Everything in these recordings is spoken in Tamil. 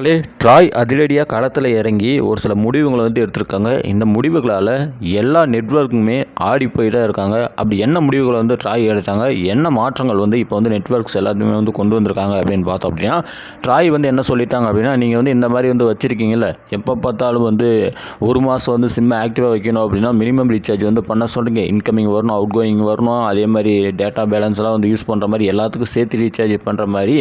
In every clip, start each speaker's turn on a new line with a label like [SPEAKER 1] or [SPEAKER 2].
[SPEAKER 1] மக்களே, ட்ராய் அதிரடியாக களத்தில் இறங்கி ஒரு சில முடிவுகளை எடுத்திருக்காங்க. இந்த முடிவுகளால் எல்லா நெட்வொர்க்குமே ஆடி போய் தான் இருக்காங்க. அப்படி என்ன முடிவுகளை ட்ராய் எடுத்தாங்க, என்ன மாற்றங்கள் இப்போ நெட்வொர்க்ஸ் எல்லாத்தையுமே கொண்டு வந்திருக்காங்க அப்படின்னு பார்த்தோம் அப்படின்னா, ட்ராய் என்ன சொல்லிட்டாங்க அப்படின்னா, நீங்கள் இந்த மாதிரி வச்சுருக்கீங்கல்ல, எப்போ பார்த்தாலும் ஒரு மாதம் சிம்மை ஆக்டிவாக வைக்கணும் அப்படின்னா மினிமம் ரீசார்ஜ் பண்ண சொல்கிறீங்க. இன்கமிங் வரணும், அவுட் கோயிங் வரணும், அதே மாதிரி டேட்டா பேலன்ஸ்லாம் யூஸ் பண்ணுற மாதிரி எல்லாத்துக்கும் சேர்த்து ரீசார்ஜ் பண்ணுற மாதிரி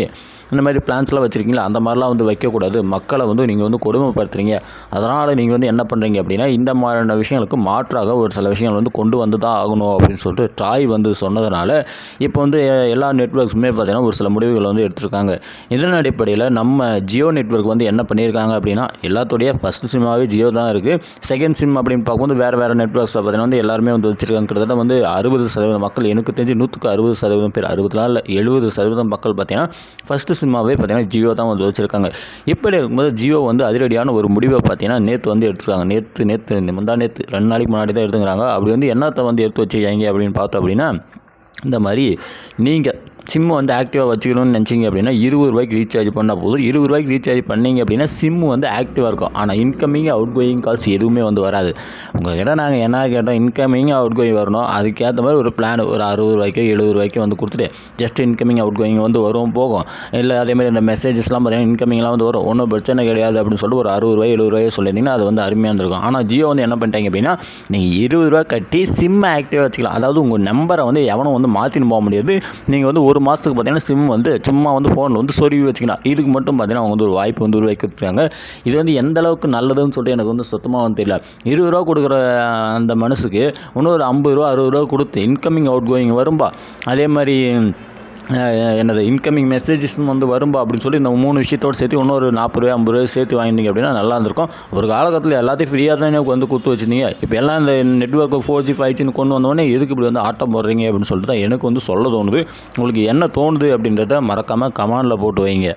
[SPEAKER 1] இந்த மாதிரி பிளான்ஸ்லாம் வச்சுருக்கீங்களா, அந்த மாதிரிலாம் வைக்கக்கூடாது. மக்களை நீங்கள் கொடுமைப்படுத்துறீங்க. அதனால் நீங்கள் என்ன பண்ணுறீங்க அப்படின்னா, இந்த மாதிரியான விஷயங்களுக்கு மாற்றாக ஒரு சில விஷயங்கள் கொண்டு வந்து தான் ஆகணும் அப்படின்னு சொல்லிட்டு ட்ராய் சொன்னதுனால இப்போ எல்லா நெட்வொர்க்ஸுமே பார்த்தீங்கன்னா ஒரு சில முடிவுகள் எடுத்திருக்காங்க. இதன் அடிப்படையில் நம்ம ஜியோ நெட்வொர்க் என்ன பண்ணியிருக்காங்க அப்படின்னா, எல்லாத்தோடைய ஃபஸ்ட்டு சிம்மாகவே ஜியோ தான் இருக்குது. செகண்ட் சிம் அப்படின்னு பார்க்கும்போது வேறு நெட்வொர்க்ஸை பார்த்தீங்கன்னா எல்லாருமே வச்சுருக்காங்க. கிட்டத்தட்ட 60% மக்கள், எனக்கு தெரிஞ்சு 160% பேர், 60 70% மக்கள் பார்த்தீங்கன்னா ஃபஸ்ட்டு சிம்மாகவே பார்த்தீங்கன்னா ஜியோ தான் வச்சுருக்காங்க. இப்படி இருக்கும்போது ஜியோ அதிரடியான ஒரு முடிவை பார்த்தீங்கன்னா நேற்று எடுத்துருக்காங்க. நேற்று 2 நாளைக்கு முன்னாடி தான் எடுத்துக்கிறாங்க. அப்படி என்னத்தை எடுத்து வச்சுருக்காங்க அப்படின்னு பார்த்தோம் அப்படின்னா, இந்த மாதிரி நீங்கள் சிம்மு ஆக்டிவாக வச்சுக்கணும்னு நினச்சிங்க அப்படின்னா 20 ரூபாய்க்கு ரீசார்ஜ் பண்ணால் போதும். 20 ரூபாய்க்கு ரீசார்ஜ் பண்ணிங்க அப்படின்னா சிம்மு ஆக்டிவாக இருக்கும். ஆனால் இன்கமிங் அவுட் கோயிங் கால்ஸ் எதுவுமே வராது. உங்கள் கிட்ட நாங்கள் என்ன கேட்டோம், இன்கமிங் அவுட் கோயிங் வரணும், அதுக்கேற்ற மாதிரி ஒரு பிளான் ஒரு 60 ரூபாய்க்கு 70 ரூபாய்க்கு கொடுத்துட்டு ஜஸ்ட் இன்கமிங் அவுட் கோயிங் வரும் போகும். இல்லை அதேமாதிரி இந்த மெசேஜஸ்லாம் பார்த்தீங்கன்னா இன்கமிங்லாம் வரும், ஒன்றும் பிரச்சனை கிடையாது அப்படின்னு சொல்லிட்டு ஒரு 60 ரூபாய் 70 ரூபாய் சொல்லியிருந்தீங்கன்னா அது அருமையாக இருந்திருக்கும். ஆனால் ஜியோ என்ன பண்ணிட்டாங்க அப்படின்னா, நீங்கள் 20 ரூபா கட்டி சிம்மை ஆக்டிவாக வச்சுக்கலாம். அதாவது உங்கள் நம்பரை எவனும் மாற்றின்னு போக முடியாது. நீங்கள் ஒரு மாதத்துக்கு பார்த்தீங்கன்னா சிம் சும்மா ஃபோனில் சொருவி வச்சுக்கலாம். இதுக்கு மட்டும் பார்த்தீங்கன்னா அவங்க ஒரு வாய்ப்பு உருவாக்கிருக்காங்க. இது எந்த அளவுக்கு நல்லதுன்னு சொல்லிட்டு எனக்கு சுத்தமாக தெரியல. 20 ரூபா கொடுக்குற அந்த மனசுக்கு இன்னொரு 50 ரூபா 60 ரூபா கொடுத்து இன்கமிங் அவுட் கோயிங் வரும்பா, அதே மாதிரி என்னது இன்கமிங் மெசேஜஸும் வரும்பா அப்படின்னு சொல்லி இந்த 3 விஷயத்தோடு சேர்த்து இன்னொரு 40 ரூபா 50 ரூபாய் சேர்த்து வாங்கிட்டீங்க அப்படின்னா நல்லா இருந்திருக்கும். ஒரு காலகட்டத்தில் எல்லாத்தையும் ஃப்ரீயாக தான் எனக்கு கொடுத்து வச்சுருந்தீங்க. இப்போ எல்லாம் இந்த நெட்வொர்க் 4G 5Gன்னு கொண்டு வந்தோடனே எதுக்கு இப்படி ஆட்டம் போடுறீங்க அப்படின்னு சொல்லிட்டு தான் எனக்கு சொல்ல தோணுது. உங்களுக்கு என்ன தோணுது அப்படின்றத மறக்காமல் கமெண்டில் போட்டு வைங்க.